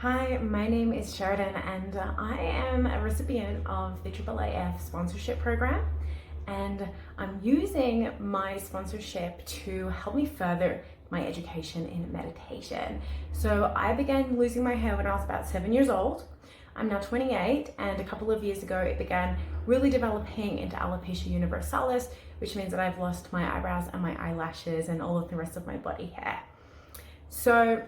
Hi, my name is Sheridan and I am a recipient of the AAAF sponsorship program, and I'm using my sponsorship to help me further my education in meditation. So I began losing my hair when I was about 7 years old. I'm now 28, and a couple of years ago it began really developing into alopecia universalis, which means that I've lost my eyebrows and my eyelashes and all of the rest of my body hair. So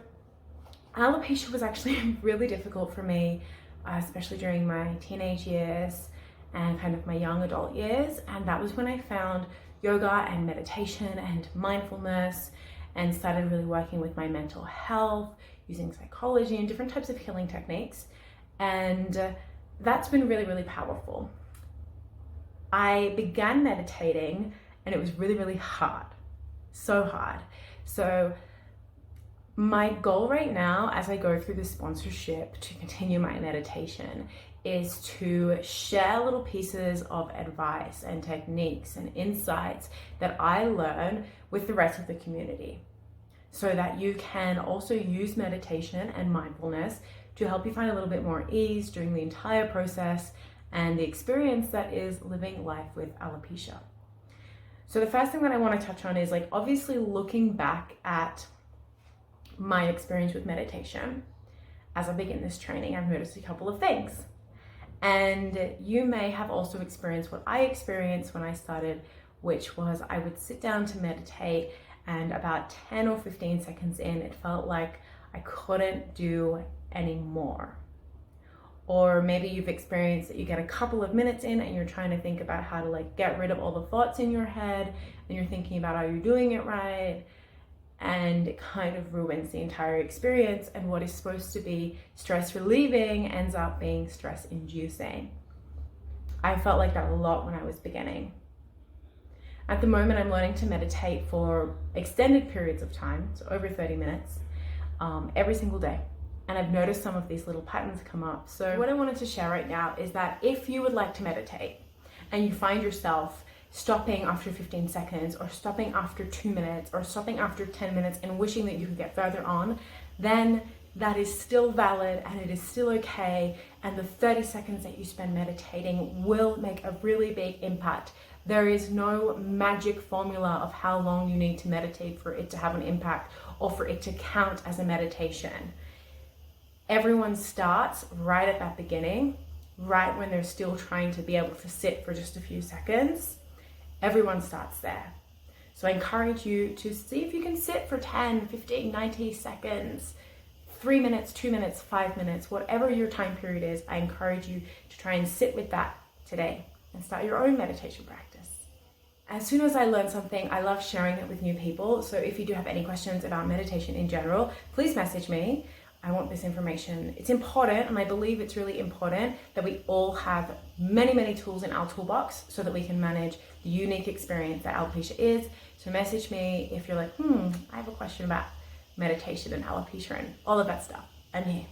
alopecia was actually really difficult for me, especially during my teenage years and kind of my young adult years. And that was when I found yoga and meditation and mindfulness and started really working with my mental health, using psychology and different types of healing techniques. And that's been really, really powerful. I began meditating and it was really, really hard. So hard. So my goal right now, as I go through the sponsorship to continue my meditation, is to share little pieces of advice and techniques and insights that I learn with the rest of the community, so that you can also use meditation and mindfulness to help you find a little bit more ease during the entire process and the experience that is living life with alopecia. So the first thing that I want to touch on is, like, obviously looking back at my experience with meditation. As I begin this training, I've noticed a couple of things. And you may have also experienced what I experienced when I started, which was I would sit down to meditate, and about 10 or 15 seconds in, it felt like I couldn't do any more. Or maybe you've experienced that you get a couple of minutes in and you're trying to think about how to get rid of all the thoughts in your head, and you're thinking about, are you doing it right? And it kind of ruins the entire experience, and what is supposed to be stress relieving ends up being stress inducing. I felt like that a lot when I was beginning. At the moment, I'm learning to meditate for extended periods of time, so over 30 minutes, every single day. And I've noticed some of these little patterns come up. So what I wanted to share right now is that if you would like to meditate and you find yourself stopping after 15 seconds or stopping after 2 minutes or stopping after 10 minutes and wishing that you could get further on, then that is still valid and it is still okay. And the 30 seconds that you spend meditating will make a really big impact. There is no magic formula of how long you need to meditate for it to have an impact or for it to count as a meditation. Everyone starts right at that beginning, right when they're still trying to be able to sit for just a few seconds. Everyone starts there. So I encourage you to see if you can sit for 10, 15, 90 seconds, 3 minutes, 2 minutes, 5 minutes, whatever your time period is. I encourage you to try and sit with that today and start your own meditation practice. As soon as I learn something, I love sharing it with new people. So if you do have any questions about meditation in general, please message me. I want this information. It's important, and I believe it's really important that we all have many, many tools in our toolbox so that we can manage the unique experience that alopecia is. So message me if you're like, I have a question about meditation and alopecia and all of that stuff. I'm here.